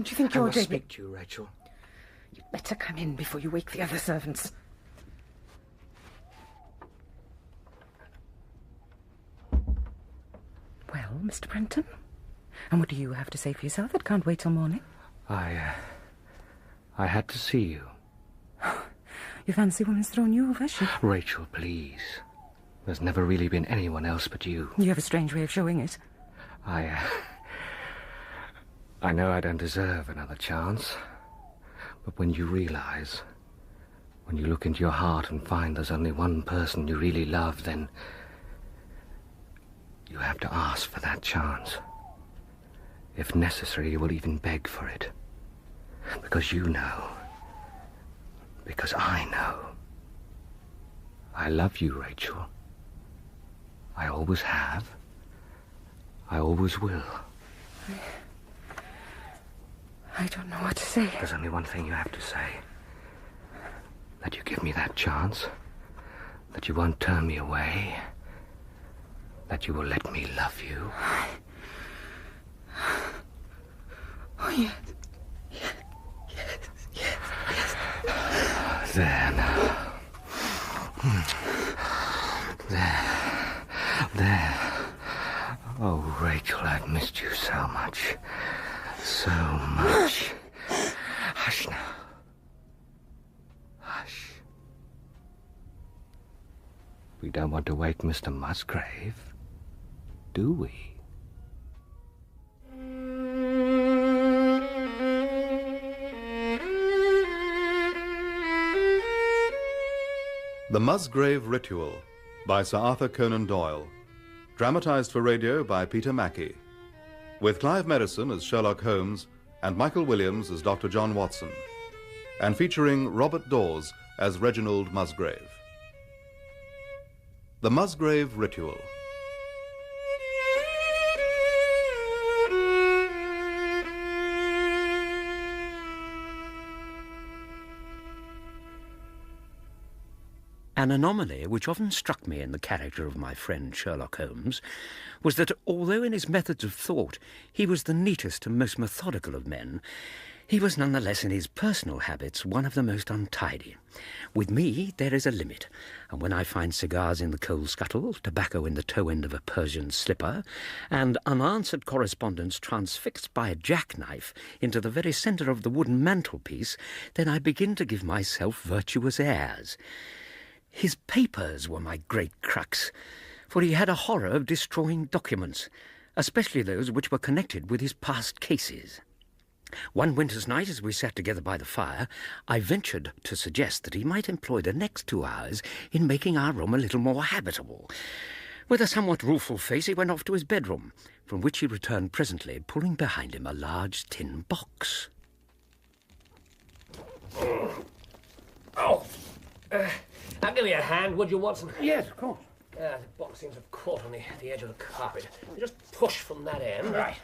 mean, do you think you're... I respect you, Rachel. You'd better come in before you wake the other servants. Well, Mr. Brunton, and what do you have to say for yourself that can't wait till morning? I had to see you. Your fancy woman's thrown you over, she? Rachel, please. There's never really been anyone else but you. You have a strange way of showing it. I know I don't deserve another chance. But when you realize, when you look into your heart and find there's only one person you really love, then you have to ask for that chance. If necessary, you will even beg for it. Because you know. Because I know. I love you, Rachel. I always have. I always will. I don't know what to say. There's only one thing you have to say. That you give me that chance. That you won't turn me away. That you will let me love you. Oh, yes. Yes. There now. There. Oh, Rachel, I've missed you so much. So much. Hush now. Hush. We don't want to wake Mr. Musgrave, do we? The Musgrave Ritual by Sir Arthur Conan Doyle. Dramatized for radio by Peter Mackie. With Clive Merrison as Sherlock Holmes and Michael Williams as Dr. John Watson. And featuring Robert Dawes as Reginald Musgrave. The Musgrave Ritual. An anomaly which often struck me in the character of my friend Sherlock Holmes was that although in his methods of thought he was the neatest and most methodical of men, he was nonetheless in his personal habits one of the most untidy. With me there is a limit, and when I find cigars in the coal scuttle, tobacco in the toe end of a Persian slipper, and unanswered correspondence transfixed by a jackknife into the very centre of the wooden mantelpiece, then I begin to give myself virtuous airs. His papers were my great crux, for he had a horror of destroying documents, especially those which were connected with his past cases. One winter's night, as we sat together by the fire, I ventured to suggest that he might employ the next 2 hours in making our room a little more habitable. With a somewhat rueful face, he went off to his bedroom, from which he returned presently, pulling behind him a large tin box. I'll give you a hand, would you, Watson? Yes, of course. The box seems to have caught on the edge of the carpet. You just push from that end. Right.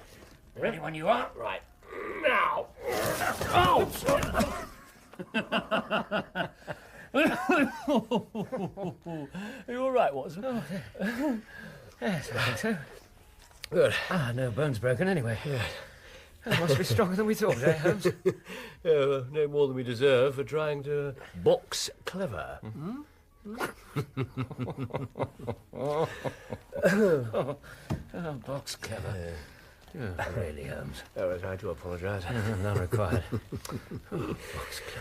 Ready when you are. Right. Now. Oh! Are you all right, Watson? Oh, yes, I think so. Good. No bones broken anyway. That must be stronger than we thought, eh, Holmes? No more than we deserve for trying to box clever. Mm-hmm. Box clever. Really, Holmes. Oh, I tried to apologise. None required.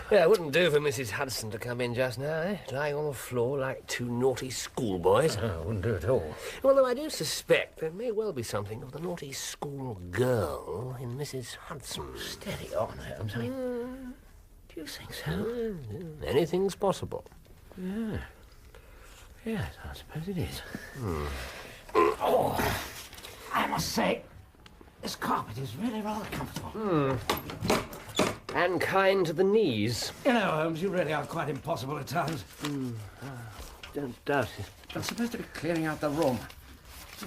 Yeah, it wouldn't do for Mrs. Hudson to come in just now, eh? Lying on the floor like 2 naughty schoolboys. No, wouldn't do at all. Although I do suspect there may well be something of the naughty school girl in Mrs. Hudson. Steady on, Holmes. I mean, do you think so? Anything's possible. Yeah. Yes, I suppose it is. Oh, I must say, this carpet is really rather comfortable. And kind to the knees. You know, Holmes, you really are quite impossible at times. Don't doubt it. I'm supposed to be clearing out the room.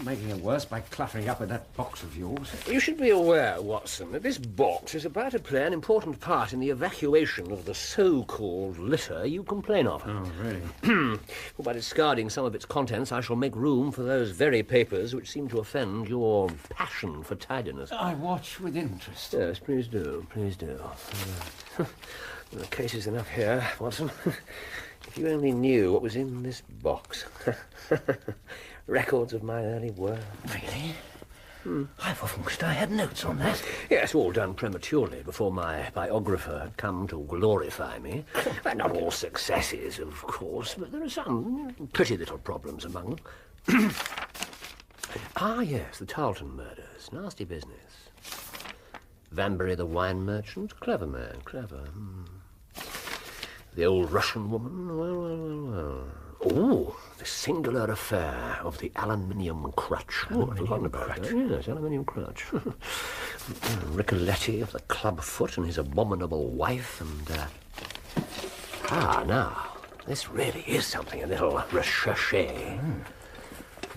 Making it worse by cluttering up with that box of yours. You should be aware, Watson, that this box is about to play an important part in the evacuation of the so-called litter you complain of. Oh, really? Well, by discarding some of its contents, I shall make room for those very papers which seem to offend your passion for tidiness. I watch with interest. Yes, please do, please do. The case is enough here, Watson. If you only knew what was in this box. Records of my early work. Really? I've often wished I had notes on that. Yes, all done prematurely before my biographer had come to glorify me. Not all successes, of course, but there are some pretty little problems among them. Ah, yes, the Tarleton murders. Nasty business. Vanbury the wine merchant. Clever man, clever. The old Russian woman. Well. Oh, the singular affair of the aluminium crutch. Oh, I've forgotten about that. Yes, aluminium crutch. Ricoletti of the club foot and his abominable wife and... now, this really is something a little recherché.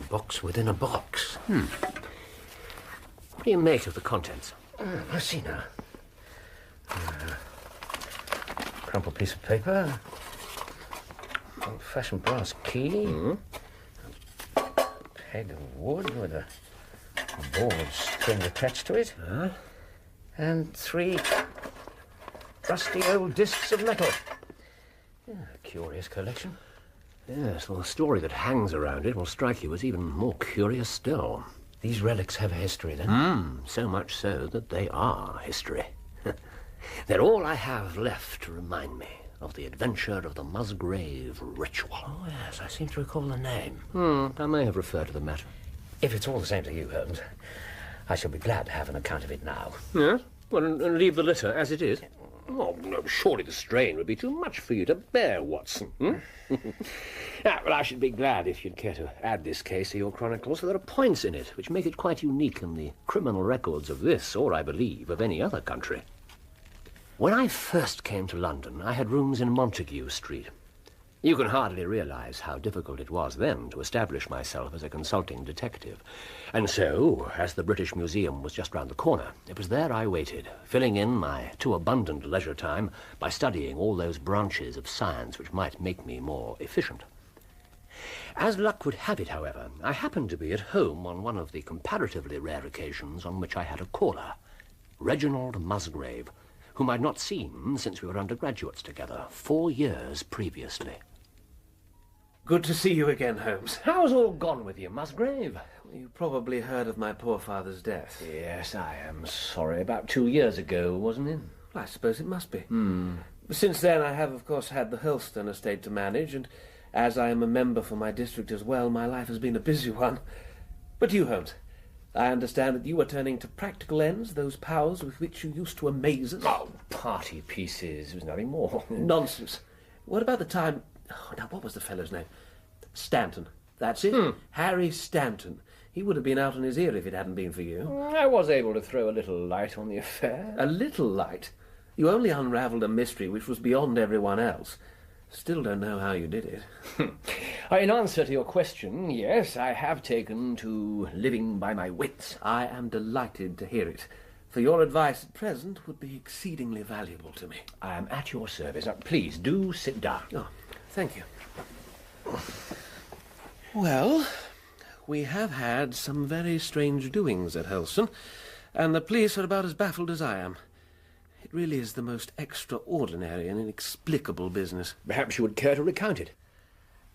Box within a box. What do you make of the contents? I see now. Crumpled piece of paper. Old-fashioned brass key. A peg of wood with a board string attached to it. And 3 rusty old discs of metal. A curious collection. Yes, well, the story that hangs around it will strike you as even more curious still. These relics have a history, then? So much so that they are history. They're all I have left to remind me of the adventure of the Musgrave Ritual. Oh, yes, I seem to recall the name. I may have referred to the matter. If it's all the same to you, Holmes, I shall be glad to have an account of it now. Yes? Well, and leave the litter as it is? Oh, no, surely the strain would be too much for you to bear, Watson. Well, I should be glad if you'd care to add this case to your chronicles, for there are points in it which make it quite unique in the criminal records of this, or, I believe, of any other country. When I first came to London, I had rooms in Montague Street. You can hardly realize how difficult it was then to establish myself as a consulting detective. And so, as the British Museum was just round the corner, it was there I waited, filling in my too abundant leisure time by studying all those branches of science which might make me more efficient. As luck would have it, however, I happened to be at home on one of the comparatively rare occasions on which I had a caller, Reginald Musgrave, whom I'd not seen since we were undergraduates together 4 years previously. Good to see you again, Holmes. How's all gone with you, Musgrave? You probably heard of my poor father's death. Yes, I am sorry. About 2 years ago, wasn't it? I suppose it must be. Since then, I have, of course, had the Hurlstone estate to manage, and as I am a member for my district as well, my life has been a busy one. But you, Holmes, I understand that you are turning to practical ends those powers with which you used to amaze us. Oh, party pieces. There's nothing more. Nonsense. What about the time... Oh, now, what was the fellow's name? Stanton. That's it. Harry Stanton. He would have been out on his ear if it hadn't been for you. I was able to throw a little light on the affair. A little light? You only unravelled a mystery which was beyond everyone else. Still don't know how you did it. In answer to your question, yes, I have taken to living by my wits. I am delighted to hear it, for your advice at present would be exceedingly valuable to me. I am at your service. Now, please, do sit down. Oh, thank you. Well, we have had some very strange doings at Hurlstone, and the police are about as baffled as I am. It really is the most extraordinary and inexplicable business. Perhaps you would care to recount it.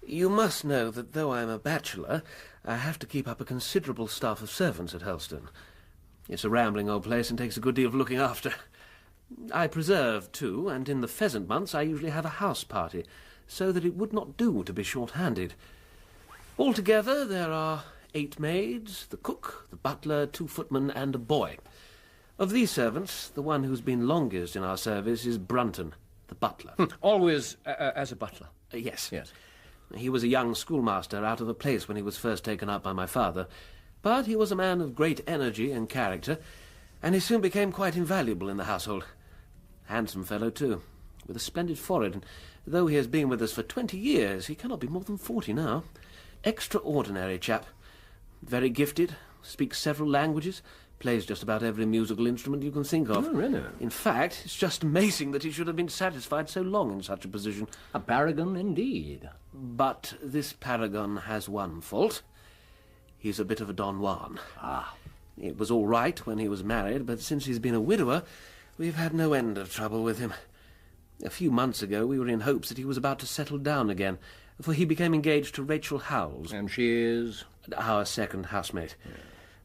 You must know that though I am a bachelor, I have to keep up a considerable staff of servants at Hurlstone. It's a rambling old place and takes a good deal of looking after. I preserve, too, and in the pheasant months I usually have a house party, so that it would not do to be short-handed. Altogether, there are 8 maids, the cook, the butler, 2 footmen, and a boy. Of these servants, the one who's been longest in our service is Brunton, the butler. Always as a butler? Yes. Yes. He was a young schoolmaster out of a place when he was first taken up by my father, but he was a man of great energy and character, and he soon became quite invaluable in the household. Handsome fellow, too, with a splendid forehead, and though he has been with us for 20 years, he cannot be more than 40 now. Extraordinary chap. Very gifted, speaks several languages, plays just about every musical instrument you can think of. Oh, really? In fact, it's just amazing that he should have been satisfied so long in such a position. A paragon indeed. But this paragon has one fault. He's a bit of a Don Juan. Ah. It was all right when he was married, but since he's been a widower, we've had no end of trouble with him. A few months ago, we were in hopes that he was about to settle down again, for he became engaged to Rachel Howells. And she is? Our second housemate. Yeah.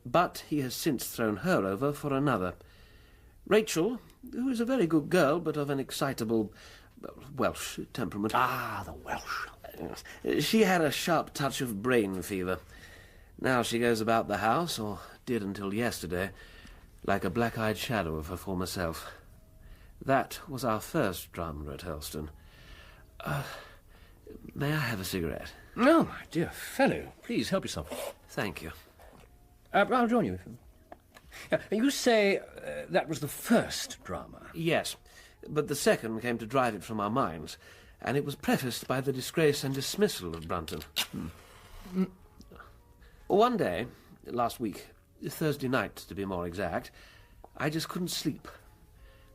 But he has since thrown her over for another. Rachel, who is a very good girl, but of an excitable Welsh temperament. Ah, the Welsh. She had a sharp touch of brain fever. Now she goes about the house, or did until yesterday, like a black-eyed shadow of her former self. That was our first drama at Hurlstone. May I have a cigarette? No, my dear fellow. Please help yourself. Thank you. I'll join you. You say that was the first drama? Yes, but the second came to drive it from our minds, and it was prefaced by the disgrace and dismissal of Brunton. One day, last week, Thursday night to be more exact, I just couldn't sleep.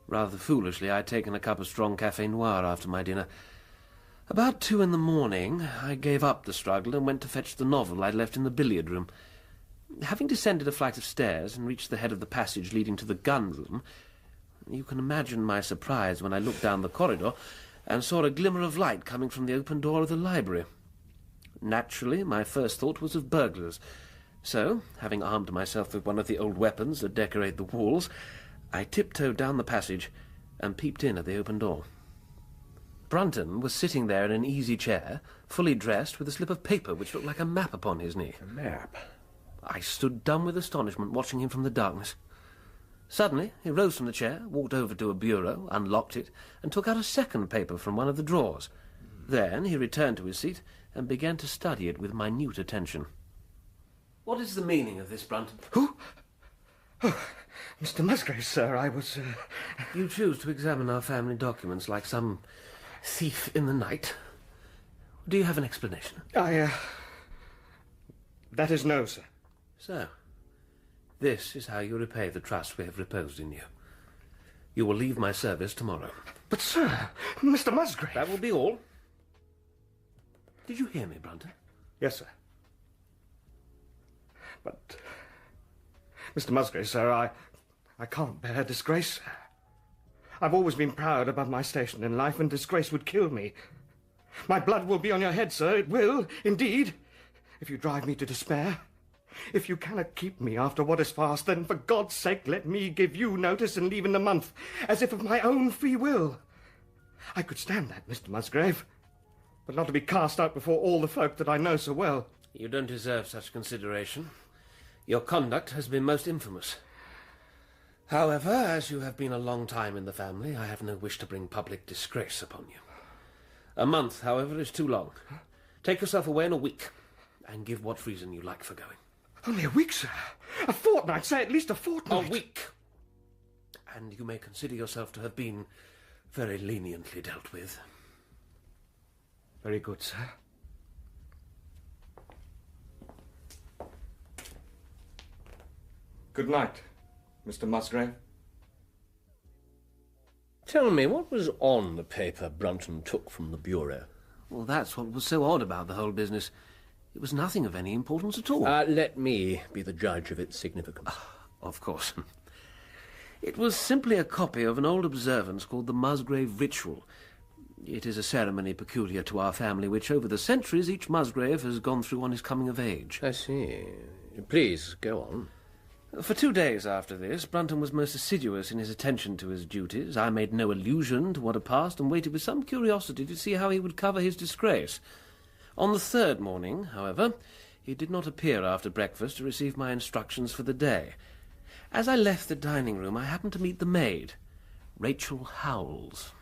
Rather foolishly, I'd taken a cup of strong café noir after my dinner. About 2 a.m, I gave up the struggle and went to fetch the novel I'd left in the billiard room. Having descended a flight of stairs and reached the head of the passage leading to the gun room, you can imagine my surprise when I looked down the corridor and saw a glimmer of light coming from the open door of the library. Naturally, my first thought was of burglars. So, having armed myself with one of the old weapons that decorate the walls, I tiptoed down the passage and peeped in at the open door. Brunton was sitting there in an easy chair, fully dressed, with a slip of paper which looked like a map upon his knee. A map? I stood dumb with astonishment, watching him from the darkness. Suddenly, he rose from the chair, walked over to a bureau, unlocked it, and took out a second paper from one of the drawers. Then he returned to his seat and began to study it with minute attention. What is the meaning of this, Brunton? Who? Oh, Mr. Musgrave, sir, I was... You choose to examine our family documents like some thief in the night. Do you have an explanation? That is no, sir. So, this is how you repay the trust we have reposed in you. You will leave my service tomorrow. But, sir, Mr. Musgrave... That will be all. Did you hear me, Brunton? Yes, sir. But, Mr. Musgrave, sir, I can't bear disgrace, sir. I've always been proud above my station in life, and disgrace would kill me. My blood will be on your head, sir. It will, indeed, if you drive me to despair. If you cannot keep me after what is past, then for God's sake let me give you notice and leave in a month, as if of my own free will. I could stand that, Mr. Musgrave, but not to be cast out before all the folk that I know so well. You don't deserve such consideration. Your conduct has been most infamous. However, as you have been a long time in the family, I have no wish to bring public disgrace upon you. A month, however, is too long. Take yourself away in a week, and give what reason you like for going. Only a week, sir? A fortnight, say at least a fortnight. A week! And you may consider yourself to have been very leniently dealt with. Very good, sir. Good night, Mr. Musgrave. Tell me, what was on the paper Brunton took from the bureau? Well, that's what was so odd about the whole business. It was nothing of any importance at all. Let me be the judge of its significance. Of course. It was simply a copy of an old observance called the Musgrave Ritual. It is a ceremony peculiar to our family, which over the centuries each Musgrave has gone through on his coming of age. I see. Please, go on. For 2 days after this, Brunton was most assiduous in his attention to his duties. I made no allusion to what had passed, and waited with some curiosity to see how he would cover his disgrace. On the third morning, however, he did not appear after breakfast to receive my instructions for the day. As I left the dining room, I happened to meet the maid, Rachel Howells.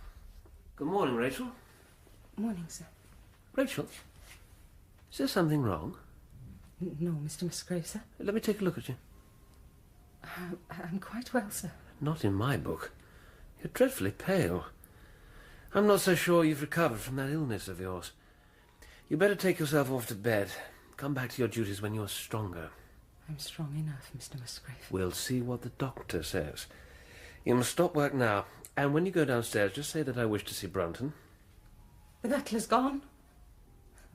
Good morning, Rachel. Morning, sir. Rachel, is there something wrong? No, Mr. Musgrave, sir. Let me take a look at you. I'm quite well, sir. Not in my book. You're dreadfully pale. I'm not so sure you've recovered from that illness of yours. You'd better take yourself off to bed. Come back to your duties when you're stronger. I'm strong enough, Mr. Musgrave. We'll see what the doctor says. You must stop work now, and when you go downstairs, just say that I wish to see Brunton. The butler's gone.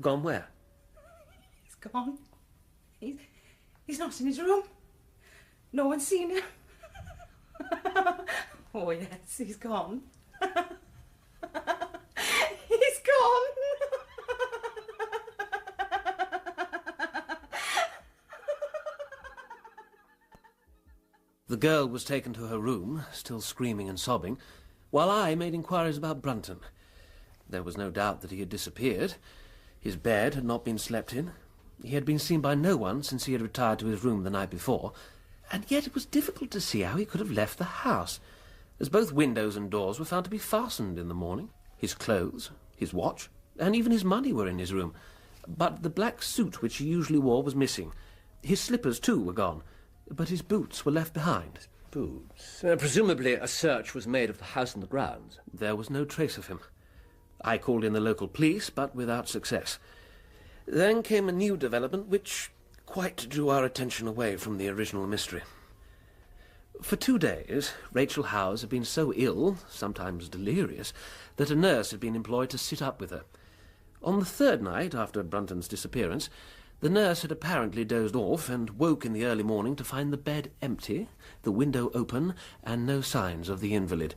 Gone where? He's gone. He's not in his room. No one's seen him. Oh, yes, he's gone. He's gone. The girl was taken to her room, still screaming and sobbing, while I made inquiries about Brunton. There was no doubt that he had disappeared. His bed had not been slept in. He had been seen by no one since he had retired to his room the night before, and yet it was difficult to see how he could have left the house, as both windows and doors were found to be fastened in the morning. His clothes, his watch, and even his money were in his room, but the black suit which he usually wore was missing. His slippers, too, were gone, but his boots were left behind. Boots? Presumably a search was made of the house and the grounds. There was no trace of him. I called in the local police, but without success. Then came a new development which quite drew our attention away from the original mystery. For 2 days, Rachel Howells had been so ill, sometimes delirious, that a nurse had been employed to sit up with her. On the 3rd night, after Brunton's disappearance, the nurse had apparently dozed off and woke in the early morning to find the bed empty, the window open, and no signs of the invalid.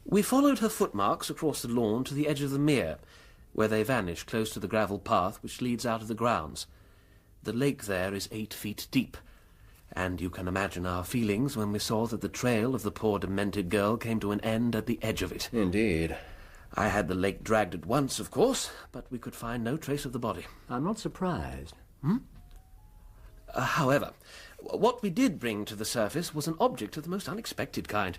We followed her footmarks across the lawn to the edge of the mere, where they vanished close to the gravel path which leads out of the grounds. The lake there is 8 feet deep, and you can imagine our feelings when we saw that the trail of the poor demented girl came to an end at the edge of it. Indeed. I had the lake dragged at once, of course, but we could find no trace of the body. I'm not surprised. However, what we did bring to the surface was an object of the most unexpected kind.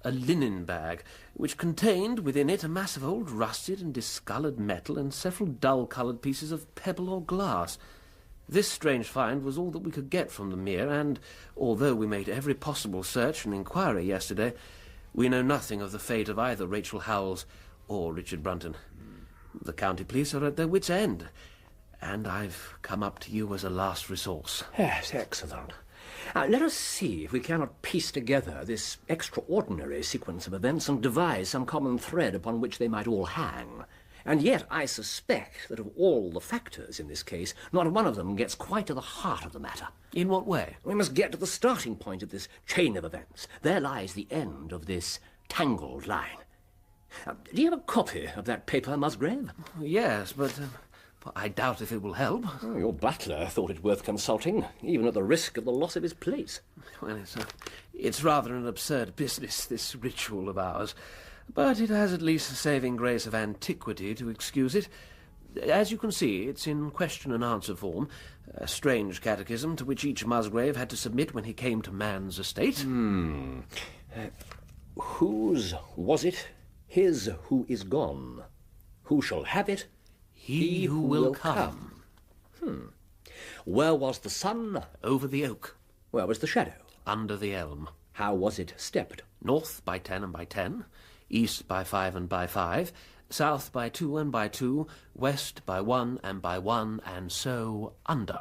A linen bag, which contained within it a mass of old rusted and discoloured metal and several dull-coloured pieces of pebble or glass. This strange find was all that we could get from the mere, and although we made every possible search and inquiry yesterday, we know nothing of the fate of either Rachel Howells or Richard Brunton. The county police are at their wits' end, and I've come up to you as a last resource. Yes, excellent. Let us see if we cannot piece together this extraordinary sequence of events and devise some common thread upon which they might all hang. And yet I suspect that of all the factors in this case, not one of them gets quite to the heart of the matter. In what way? We must get to the starting point of this chain of events. There lies the end of this tangled line. Do you have a copy of that paper, Musgrave? Yes, but I doubt if it will help. Oh, your butler thought it worth consulting, even at the risk of the loss of his place. Well, it's rather an absurd business, this ritual of ours. But it has at least the saving grace of antiquity to excuse it. As you can see, it's in question and answer form, a strange catechism to which each Musgrave had to submit when he came to man's estate. Whose was it? His who is gone. Who shall have it? He who will come. Where was the sun? Over the oak. Where was the shadow? Under the elm. How was it stepped? North by 10 and by 10, east by 5 and by 5, south by 2 and by 2, west by 1 and by 1, and so under.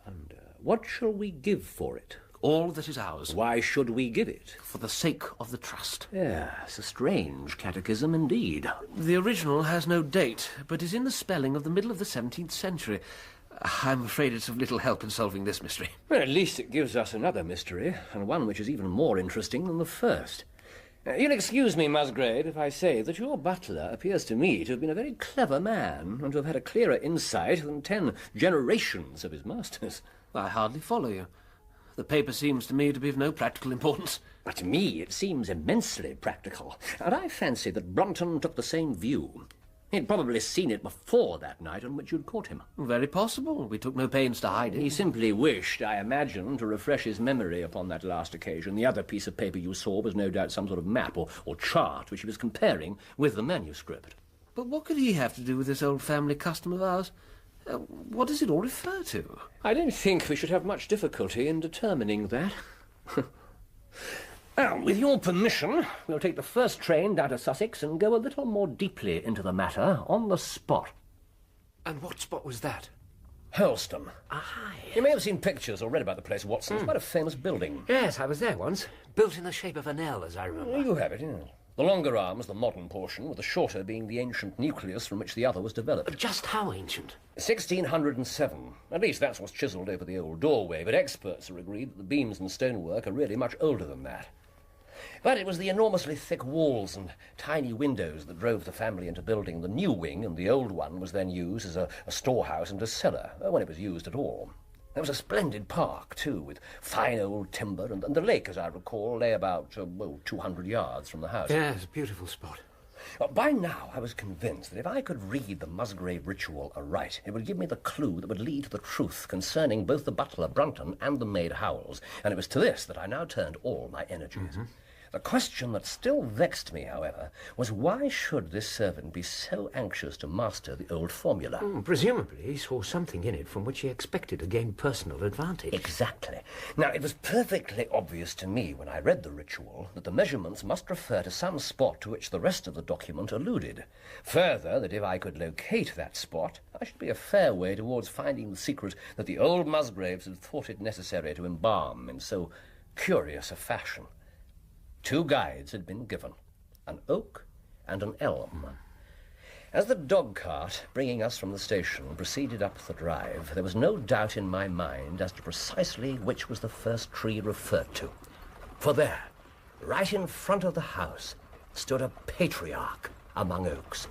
Under. What shall we give for it? All that is ours. Why should we give it? For the sake of the trust. Yes, a strange catechism indeed. The original has no date, but is in the spelling of the middle of the 17th century. I'm afraid it's of little help in solving this mystery. Well, at least it gives us another mystery, and one which is even more interesting than the first. You'll excuse me, Musgrave, if I say that your butler appears to me to have been a very clever man, and to have had a clearer insight than 10 generations of his masters. I hardly follow you. The paper seems to me to be of no practical importance. But to me it seems immensely practical, and I fancy that Brunton took the same view. He'd probably seen it before that night on which you'd caught him. Very possible. We took no pains to hide it. He simply wished, I imagine, to refresh his memory upon that last occasion. The other piece of paper you saw was no doubt some sort of map or chart which he was comparing with the manuscript. But what could he have to do with this old family custom of ours? What does it all refer to? I don't think we should have much difficulty in determining that. Well, with your permission, we'll take the first train down to Sussex and go a little more deeply into the matter on the spot. And what spot was that? Hurlstone. Aye. You may have seen pictures or read about the place, Watson. It's quite a famous building. Yes, I was there once. Built in the shape of an L, as I remember. You have it, yes. The longer arm was the modern portion, with the shorter being the ancient nucleus from which the other was developed. Just how ancient? 1607. At least that's what's chiselled over the old doorway, but experts are agreed that the beams and stonework are really much older than that. But it was the enormously thick walls and tiny windows that drove the family into building the new wing, and the old one was then used as a storehouse and a cellar, when it was used at all. There was a splendid park, too, with fine old timber, and the lake, as I recall, lay about, 200 yards from the house. Yeah, it's a beautiful spot. By now, I was convinced that if I could read the Musgrave Ritual aright, it would give me the clue that would lead to the truth concerning both the butler, Brunton, and the maid, Howells, and it was to this that I now turned all my energies. The question that still vexed me, however, was why should this servant be so anxious to master the old formula? Presumably he saw something in it from which he expected to gain personal advantage. Exactly. Now, it was perfectly obvious to me when I read the ritual that the measurements must refer to some spot to which the rest of the document alluded. Further, that if I could locate that spot, I should be a fair way towards finding the secret that the old Musgraves had thought it necessary to embalm in so curious a fashion. 2 guides had been given, an oak and an elm. As the dog-cart, bringing us from the station, proceeded up the drive, there was no doubt in my mind as to precisely which was the first tree referred to. For there, right in front of the house, stood a patriarch among oaks.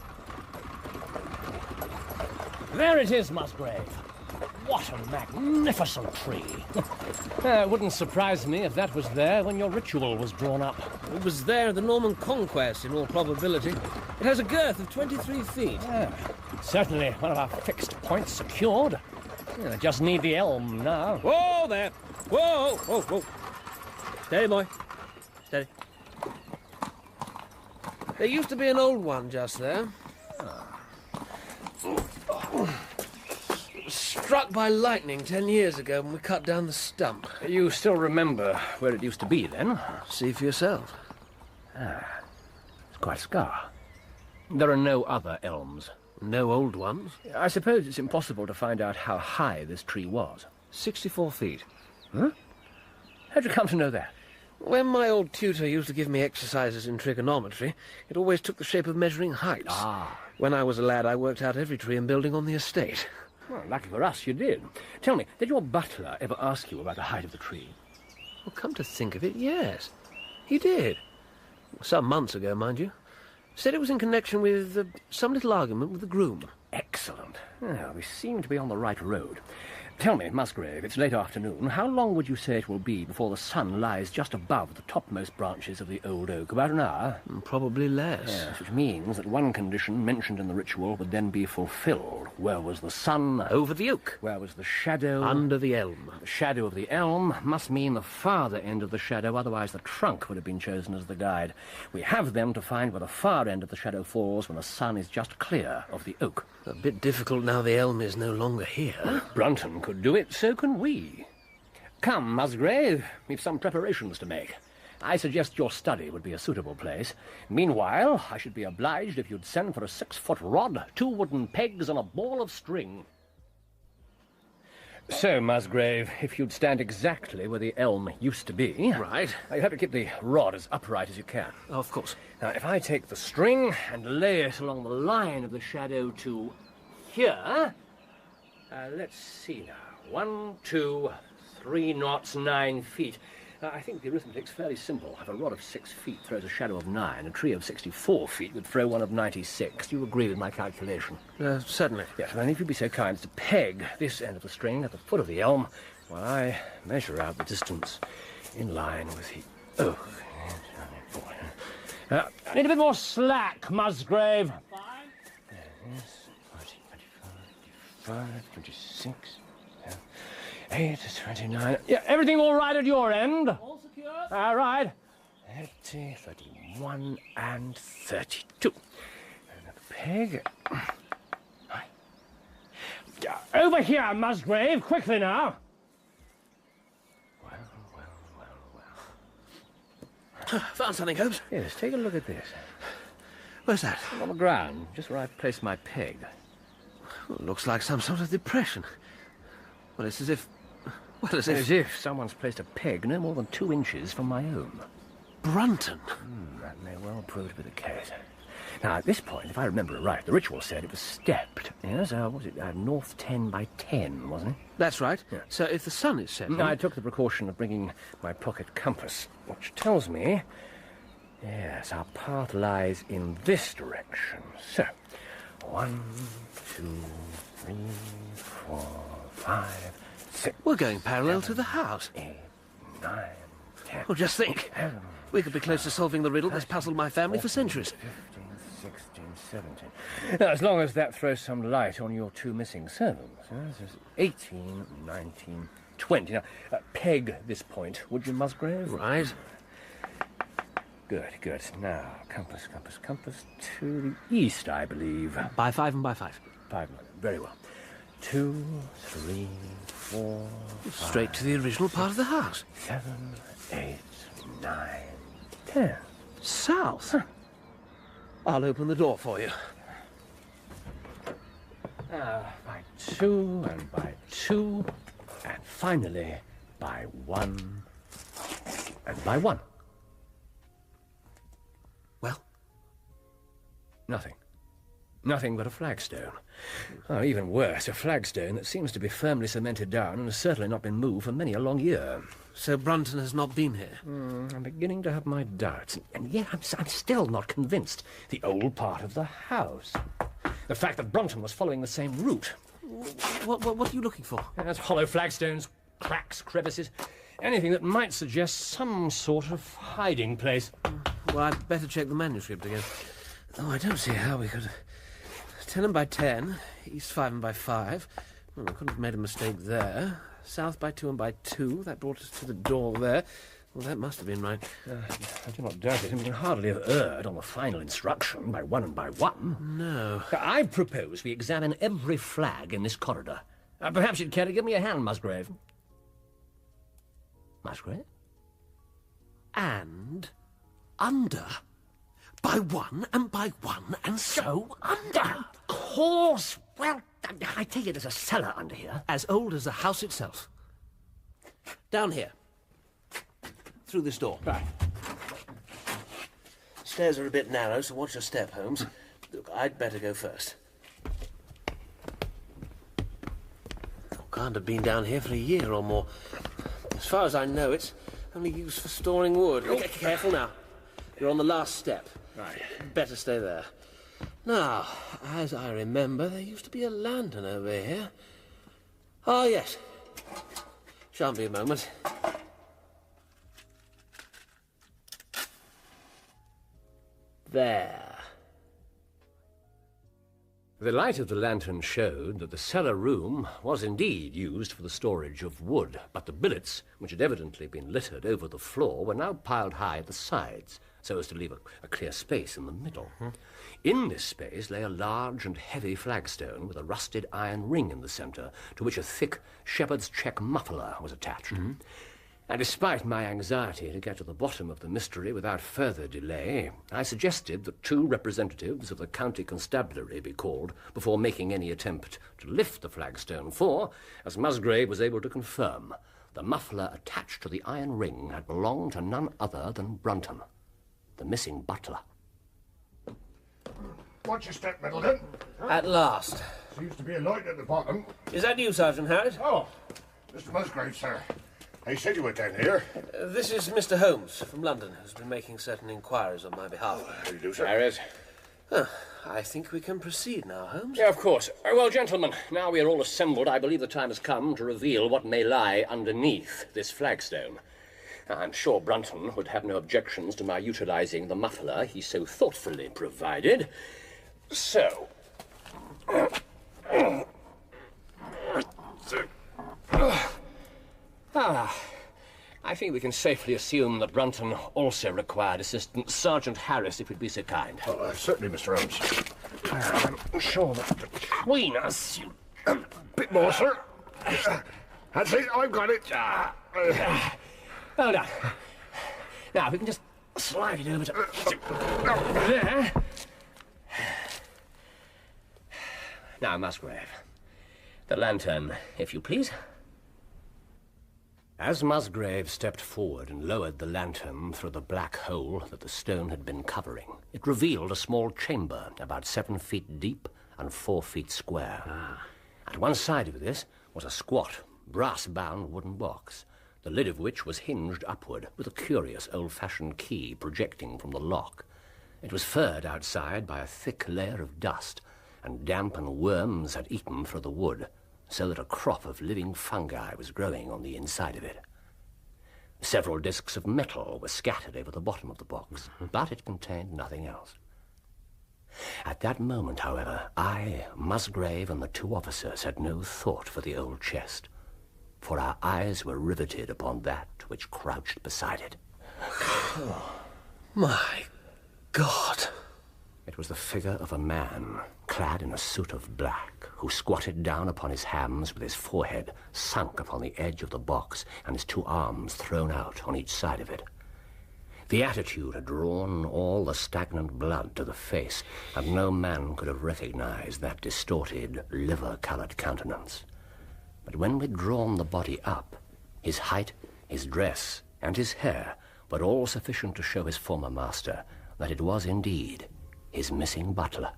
There it is, Musgrave. What a magnificent tree. It wouldn't surprise me if that was there when your ritual was drawn up. It was there at the Norman Conquest, in all probability. It has a girth of 23 feet. Certainly one of our fixed points secured. I just need the elm now. Whoa there! Whoa! Whoa, whoa! Steady, boy. Steady. There used to be an old one just there. Struck by lightning 10 years ago when we cut down the stump. You still remember where it used to be, then? See for yourself. It's quite a scar. There are no other elms. No old ones. I suppose it's impossible to find out how high this tree was. 64 feet. Huh? How'd you come to know that? When my old tutor used to give me exercises in trigonometry, it always took the shape of measuring heights. When I was a lad, I worked out every tree and building on the estate. Well, lucky for us, you did. Tell me, did your butler ever ask you about the height of the tree? Well, come to think of it, yes. He did. Some months ago, mind you. Said it was in connection with some little argument with the groom. Excellent. Well, we seem to be on the right road. Tell me, Musgrave, it's late afternoon. How long would you say it will be before the sun lies just above the topmost branches of the old oak? About an hour? Probably less. Yes, which means that one condition mentioned in the ritual would then be fulfilled. Where was the sun? Over the oak. Where was the shadow? Under the elm. The shadow of the elm must mean the farther end of the shadow, otherwise the trunk would have been chosen as the guide. We have them to find where the far end of the shadow falls when the sun is just clear of the oak. A bit difficult now the elm is no longer here. Brunton could do it, so can we. Come, Musgrave, we've some preparations to make. I suggest your study would be a suitable place. Meanwhile, I should be obliged if you'd send for a 6-foot rod, 2 wooden pegs, and a ball of string. So, Musgrave, if you'd stand exactly where the elm used to be... Right. You have to keep the rod as upright as you can. Oh, of course. Now, if I take the string and lay it along the line of the shadow to here... let's see now. 1, 2, 3 knots, 9 feet. I think the arithmetic's fairly simple. If a rod of 6 feet throws a shadow of 9, a tree of 64 feet would throw one of 96. Do you agree with my calculation? Certainly. Yes, and if you'd be so kind as to peg this end of the string at the foot of the elm, while I measure out the distance in line with the oak. I need a bit more slack, Musgrave. Yes, 25, 26, 8, 29. Yeah, everything all right at your end? All secure. All right. 30, 31, and 32. Another peg. Over here, Musgrave, quickly now. Well. Found something, Holmes? Yes, take a look at this. Where's that? On the ground, just where I've placed my peg. Well, looks like some sort of depression. Well, it's as if... Well, As if someone's placed a peg no more than 2 inches from my own. Brunton. That may well prove to be the case. Now, at this point, if I remember right, the ritual said it was stepped. Yes, was it north 10 by 10, wasn't it? That's right. Yeah. So if the sun is setting... I took the precaution of bringing my pocket compass, which tells me... Yes, our path lies in this direction. So, 1, 2, 3, 4, 5, 6... We're going parallel to the house. 8, 9, 10... Well, just think. We could be close to solving the riddle that's puzzled my family for centuries. 15, 16, 17... Now, as long as that throws some light on your 2 missing servants. Yes, 18, 19, 20... Now, peg this point, would you, Musgrave? Right. Good, good. Now, compass to the east, I believe. By 5 and by 5. 5, very well. 2, 3, 4, Straight to the original part of the house. 7, 8, 9, 10. South? I'll open the door for you. By 2, and by 2, and finally by 1, and by 1. Well? Nothing. Nothing but a flagstone. Oh, even worse, a flagstone that seems to be firmly cemented down and has certainly not been moved for many a long year. So Brunton has not been here? I'm beginning to have my doubts, and yet I'm still not convinced. The old part of the house. The fact that Brunton was following the same route. What are you looking for? There's hollow flagstones, cracks, crevices, anything that might suggest some sort of hiding place. Well, I'd better check the manuscript again. Oh, I don't see how we could... 10 and by 10, east 5 and by 5. Well, I couldn't have made a mistake there. South by 2 and by 2, that brought us to the door there. Well, that must have been right. I do not doubt it. We can hardly have erred on the final instruction by 1 and by 1. No. I propose we examine every flag in this corridor. Perhaps you'd care to give me a hand, Musgrave. Musgrave? And under. By 1 and by 1 and so under. Of course. Well, I take it there's a cellar under here. As old as the house itself. Down here. Through this door. Right. Stairs are a bit narrow, so watch your step, Holmes. Look, I'd better go first. Can't have been down here for a year or more. As far as I know, it's only used for storing wood. Okay, careful now. You're on the last step. Right. Better stay there. Now, as I remember, there used to be a lantern over here. Ah, yes. Shan't be a moment. There. The light of the lantern showed that the cellar room was indeed used for the storage of wood, but the billets, which had evidently been littered over the floor, were now piled high at the sides, so as to leave a clear space in the middle. In this space lay a large and heavy flagstone with a rusted iron ring in the centre, to which a thick shepherd's check muffler was attached. And despite my anxiety to get to the bottom of the mystery without further delay, I suggested that 2 representatives of the county constabulary be called before making any attempt to lift the flagstone, for, as Musgrave was able to confirm, the muffler attached to the iron ring had belonged to none other than Brunton, the missing butler. Watch your step, Middleton. At last. Seems to be a light at the bottom. Is that you, Sergeant Harris? Oh, Mr. Musgrave, sir. They said you were down here. This is Mr. Holmes from London, who's been making certain inquiries on my behalf. How do you do, sir? Harris? I think we can proceed now, Holmes. Yeah, of course. Well, gentlemen, now we are all assembled, I believe the time has come to reveal what may lie underneath this flagstone. I'm sure Brunton would have no objections to my utilising the muffler he so thoughtfully provided. So... I think we can safely assume that Brunton also required assistance. Sergeant Harris, if you'd be so kind. Oh, certainly, Mr. Holmes. I'm sure that between us... A bit more, sir. That's it, I've got it. Hold on. Now, if we can just slide it over to there. Now, Musgrave, the lantern, if you please. As Musgrave stepped forward and lowered the lantern through the black hole that the stone had been covering, it revealed a small chamber about 7 feet deep and 4 feet square. At one side of this was a squat, brass-bound wooden box, the lid of which was hinged upward with a curious old-fashioned key projecting from the lock. It was furred outside by a thick layer of dust, and damp and worms had eaten through the wood, so that a crop of living fungi was growing on the inside of it. Several discs of metal were scattered over the bottom of the box, but it contained nothing else. At that moment, however, I, Musgrave, and the 2 officers had no thought for the old chest, for our eyes were riveted upon that which crouched beside it. My God! It was the figure of a man, clad in a suit of black, who squatted down upon his hams with his forehead sunk upon the edge of the box and his 2 arms thrown out on each side of it. The attitude had drawn all the stagnant blood to the face, and no man could have recognized that distorted, liver-colored countenance. But when we'd drawn the body up, his height, his dress, and his hair were all sufficient to show his former master that it was indeed his missing butler.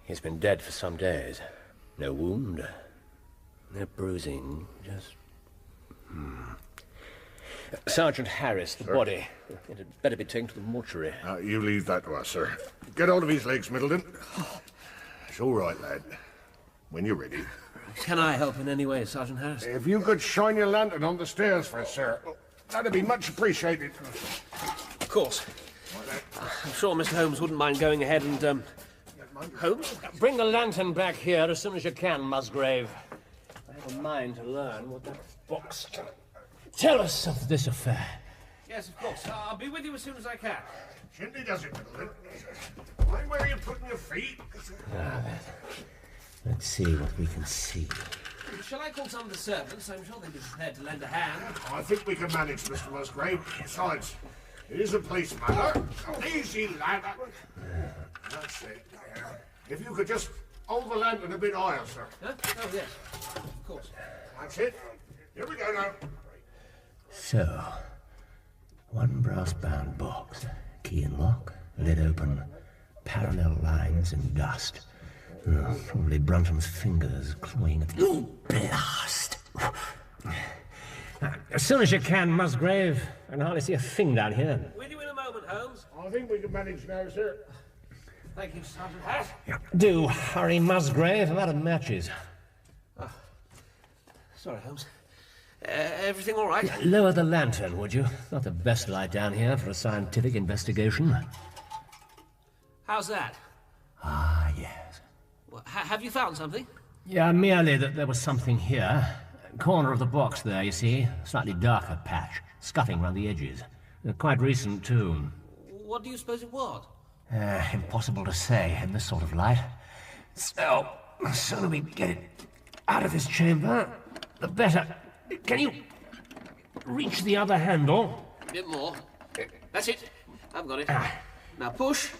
He's been dead for some days. No wound, no bruising, just... Sergeant Harris, the body. It had better be taken to the mortuary. You leave that to us, sir. Get hold of his legs, Middleton. It's all right, lad. When you're ready. Can I help in any way, Sergeant Harris? If you could shine your lantern on the stairs for us, sir, that'd be much appreciated. Of course. I'm sure Mr. Holmes wouldn't mind going ahead and, Holmes? Bring the lantern back here as soon as you can, Musgrave. I have a mind to learn what that box... Tell us of this affair. Yes, of course. I'll be with you as soon as I can. Shindy does it, Middleton. Mind where you're putting your feet. Let's see what we can see. Shall I call some of the servants? I'm sure they'd be prepared to lend a hand. I think we can manage, Mr. Musgrave. Besides, it is a police matter. Easy, lad. That's it. If you could just hold the lantern a bit higher, sir. Huh? Oh, yes. Of course. That's it. Here we go now. So, one brass-bound box, key and lock, lid open, parallel lines and dust. Probably Brunton's fingers clawing at the... Oh, blast! As soon as you can, Musgrave. I can hardly see a thing down here. With you in a moment, Holmes. I think we can manage now, sir. Thank you, Sergeant Harris. Do hurry, Musgrave. I'm out of matches. Sorry, Holmes. Everything all right? Lower the lantern, would you? Not the best light down here for a scientific investigation. How's that? Ah, yes. Well, have you found something? Yeah, merely that there was something here. Corner of the box there, you see. Slightly darker patch, scuffing round the edges. Quite recent, too. What do you suppose it was? Impossible to say in this sort of light. So, the sooner we get it out of this chamber, the better. Can you reach the other handle? A bit more. That's it. I've got it. Now push.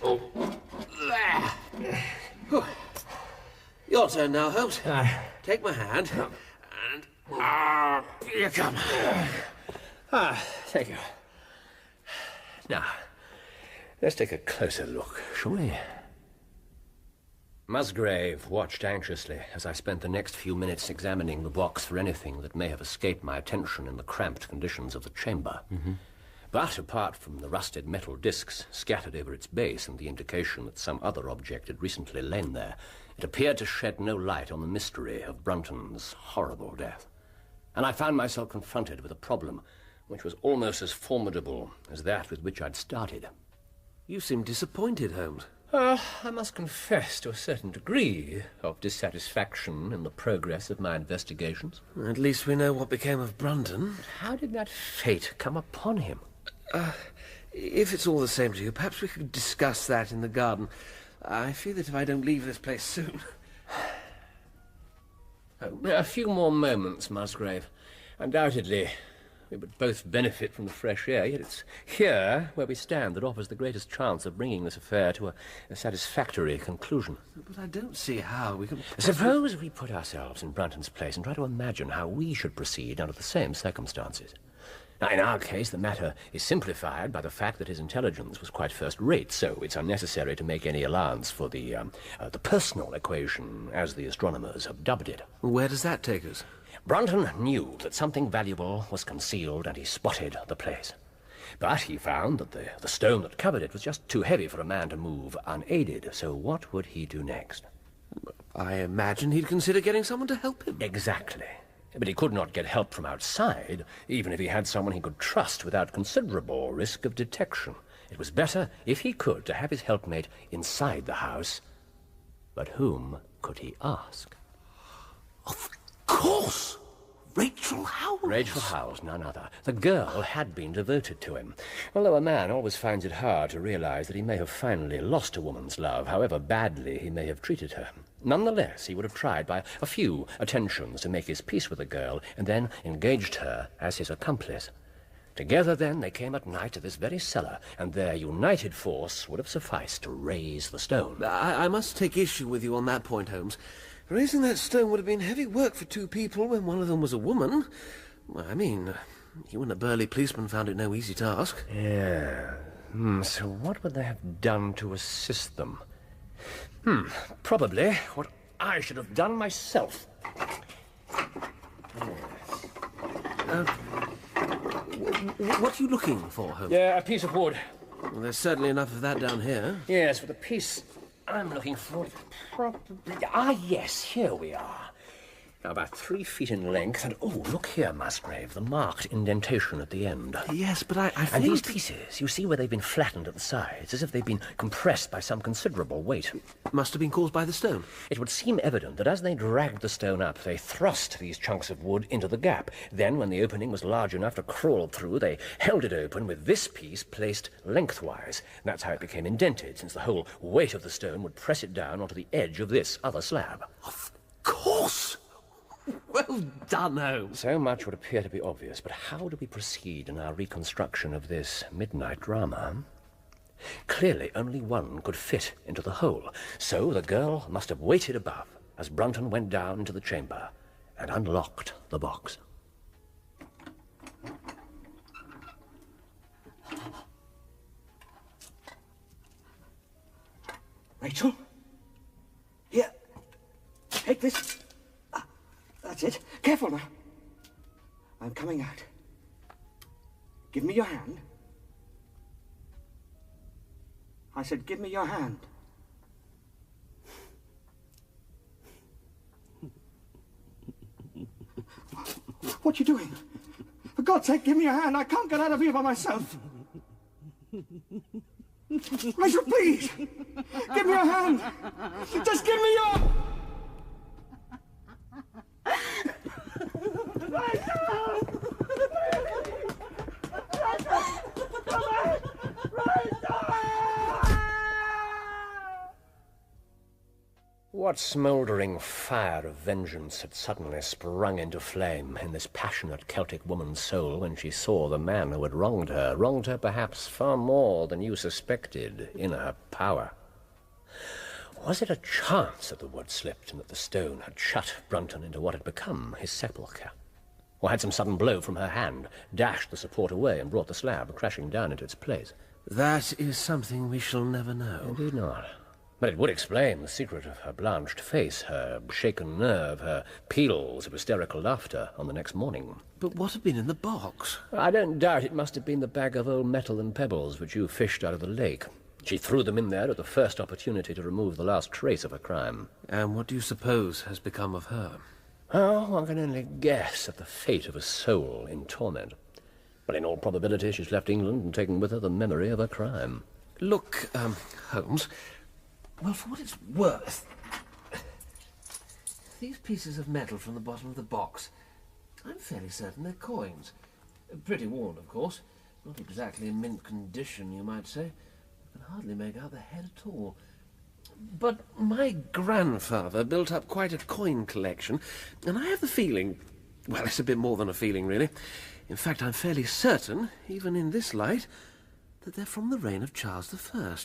Your turn now, Holmes. Take my hand. And... here you come. Thank you. Now, let's take a closer look, shall we? Musgrave watched anxiously as I spent the next few minutes examining the box for anything that may have escaped my attention in the cramped conditions of the chamber. But apart from the rusted metal discs scattered over its base and the indication that some other object had recently lain there, it appeared to shed no light on the mystery of Brunton's horrible death. And I found myself confronted with a problem which was almost as formidable as that with which I'd started. You seem disappointed, Holmes. I must confess to a certain degree of dissatisfaction in the progress of my investigations. At least we know what became of Brunton. How did that fate come upon him? If it's all the same to you, perhaps we could discuss that in the garden. I fear that if I don't leave this place soon... A few more moments, Musgrave. Undoubtedly, We would both benefit from the fresh air, yet it's here where we stand that offers the greatest chance of bringing this affair to a satisfactory conclusion. But I don't see how we can... Suppose we put ourselves in Brunton's place and try to imagine how we should proceed under the same circumstances. Now, in our case, the matter is simplified by the fact that his intelligence was quite first-rate, so it's unnecessary to make any allowance for the personal equation, as the astronomers have dubbed it. Where does that take us? Brunton knew that something valuable was concealed, and he spotted the place. But he found that the stone that covered it was just too heavy for a man to move unaided, so what would he do next? I imagine he'd consider getting someone to help him. Exactly. But he could not get help from outside, even if he had someone he could trust without considerable risk of detection. It was better, if he could, to have his helpmate inside the house. But whom could he ask? Of course! Rachel Howells! Rachel Howells, none other. The girl had been devoted to him. Although a man always finds it hard to realize that he may have finally lost a woman's love, however badly he may have treated her. Nonetheless, he would have tried by a few attentions to make his peace with the girl, and then engaged her as his accomplice. Together, then, they came at night to this very cellar, and their united force would have sufficed to raise the stone. I must take issue with you on that point, Holmes. Raising that stone would have been heavy work for two people when one of them was a woman. I mean, you and a burly policeman found it no easy task. Yeah. So what would they have done to assist them? Probably what I should have done myself. What are you looking for, Holmes? Yeah, a piece of wood. Well, there's certainly enough of that down here. Yes, but the piece I'm looking for... yes, here we are. Now, about 3 feet in length, and, oh, look here, Musgrave, the marked indentation at the end. Yes, but I think... And these pieces, you see where they've been flattened at the sides, as if they've been compressed by some considerable weight. Must have been caused by the stone. It would seem evident that as they dragged the stone up, they thrust these chunks of wood into the gap. Then, when the opening was large enough to crawl through, they held it open with this piece placed lengthwise. And that's how it became indented, since the whole weight of the stone would press it down onto the edge of this other slab. Of course! Well done, Holmes. So much would appear to be obvious, but how do we proceed in our reconstruction of this midnight drama? Clearly, only one could fit into the hole, so the girl must have waited above as Brunton went down into the chamber and unlocked the box. Rachel? Here. Take this. That's it. Careful now. I'm coming out. Give me your hand. I said, give me your hand. What you doing? For God's sake, give me your hand. I can't get out of here by myself. Rachel, please. Give me your hand. Just give me your... What smouldering fire of vengeance had suddenly sprung into flame in this passionate Celtic woman's soul when she saw the man who had wronged her perhaps far more than you suspected, in her power? Was it a chance that the wood slipped and that the stone had shut Brunton into what had become his sepulchre? Or had some sudden blow from her hand dashed the support away and brought the slab crashing down into its place? That is something we shall never know. Indeed not. But it would explain the secret of her blanched face, her shaken nerve, her peals of hysterical laughter on the next morning. But what had been in the box? I don't doubt it must have been the bag of old metal and pebbles which you fished out of the lake. She threw them in there at the first opportunity to remove the last trace of her crime. And what do you suppose has become of her? Oh, one can only guess at the fate of a soul in torment. But in all probability she's left England and taken with her the memory of her crime. Look, Holmes, well, for what it's worth, these pieces of metal from the bottom of the box, I'm fairly certain they're coins. Pretty worn, of course. Not exactly in mint condition, you might say. I can hardly make out the head at all. But my grandfather built up quite a coin collection, and I have the feeling, well, it's a bit more than a feeling, really. In fact, I'm fairly certain, even in this light, that they're from the reign of Charles I.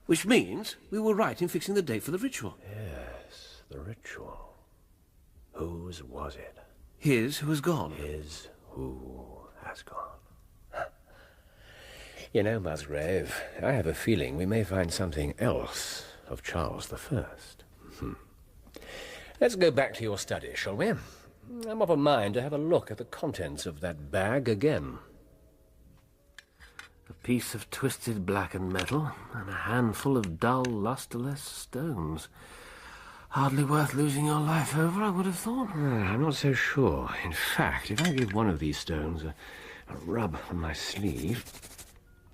Which means we were right in fixing the date for the ritual. Yes, the ritual. Whose was it? His who has gone. His who has gone. You know, Musgrave, I have a feeling we may find something else of Charles I. Let's go back to your study, shall we? I'm of a mind to have a look at the contents of that bag again. A piece of twisted blackened metal and a handful of dull, lustreless stones. Hardly worth losing your life over, I would have thought. I'm not so sure. In fact, if I give one of these stones a rub on my sleeve,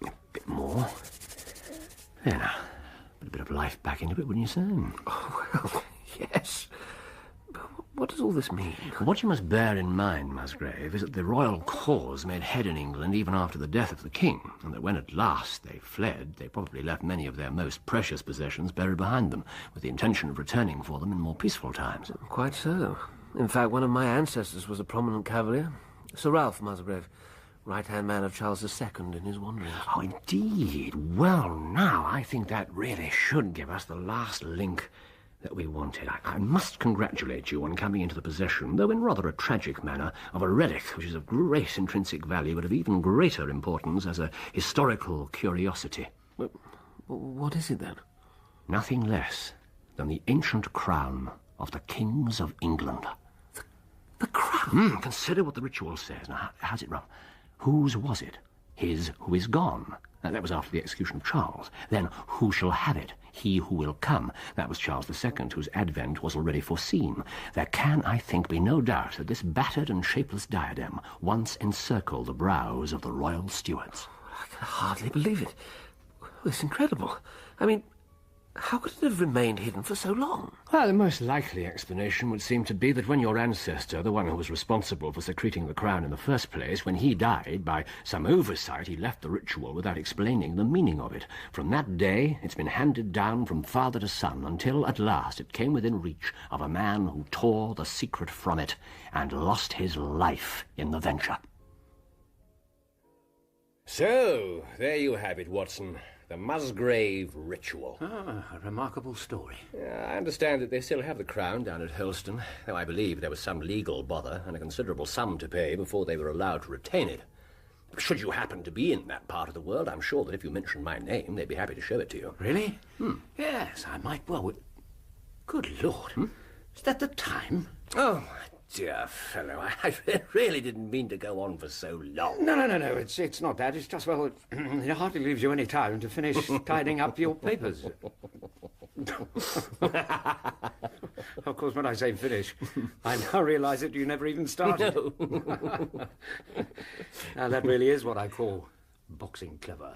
a bit more, there now, put a bit of life back into it, wouldn't you say? Oh, well, yes. But what does all this mean? What you must bear in mind, Musgrave, is that the royal cause made head in England even after the death of the king, and that when at last they fled, they probably left many of their most precious possessions buried behind them, with the intention of returning for them in more peaceful times. Quite so. In fact, one of my ancestors was a prominent cavalier, Sir Ralph Musgrave, right-hand man of Charles II in his wanderings. Oh, indeed. Well, now, I think that really should give us the last link that we wanted. I must congratulate you on coming into the possession, though in rather a tragic manner, of a relic which is of great intrinsic value, but of even greater importance as a historical curiosity. What is it, then? Nothing less than the ancient crown of the kings of England. The crown? Consider what the ritual says. Now, how's it run? Whose was it? His who is gone. That was after the execution of Charles. Then, who shall have it? He who will come. That was Charles II, whose advent was already foreseen. There can, I think, be no doubt that this battered and shapeless diadem once encircled the brows of the royal stewards. I can hardly believe it. It's incredible. I mean, how could it have remained hidden for so long? Well, the most likely explanation would seem to be that when your ancestor, the one who was responsible for secreting the crown in the first place, when he died, by some oversight, he left the ritual without explaining the meaning of it. From that day, it's been handed down from father to son, until at last it came within reach of a man who tore the secret from it and lost his life in the venture. So, there you have it, Watson. The Musgrave Ritual. Ah, a remarkable story. I understand that they still have the crown down at Hurlstone, though I believe there was some legal bother and a considerable sum to pay before they were allowed to retain it. Should you happen to be in that part of the world, I'm sure that if you mention my name, they'd be happy to show it to you. Really? Yes, I might well. Good Lord. Is that the time? Oh, my dear fellow, I really didn't mean to go on for so long. No. It's not that. It's just, well, it hardly leaves you any time to finish tidying up your papers. Of course, when I say finish, I now realise that you never even started. No. Now, that really is what I call boxing clever.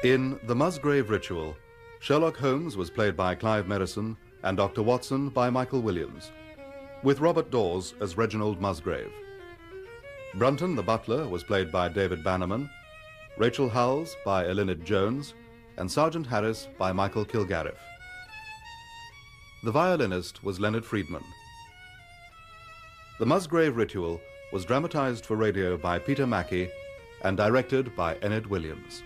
In The Musgrave Ritual, Sherlock Holmes was played by Clive Merrison and Dr. Watson by Michael Williams, with Robert Dawes as Reginald Musgrave. Brunton, the butler, was played by David Bannerman, Rachel Howells by Elinid Jones, and Sergeant Harris by Michael Kilgarriff. The violinist was Leonard Friedman. The Musgrave Ritual was dramatized for radio by Peter Mackie and directed by Enid Williams.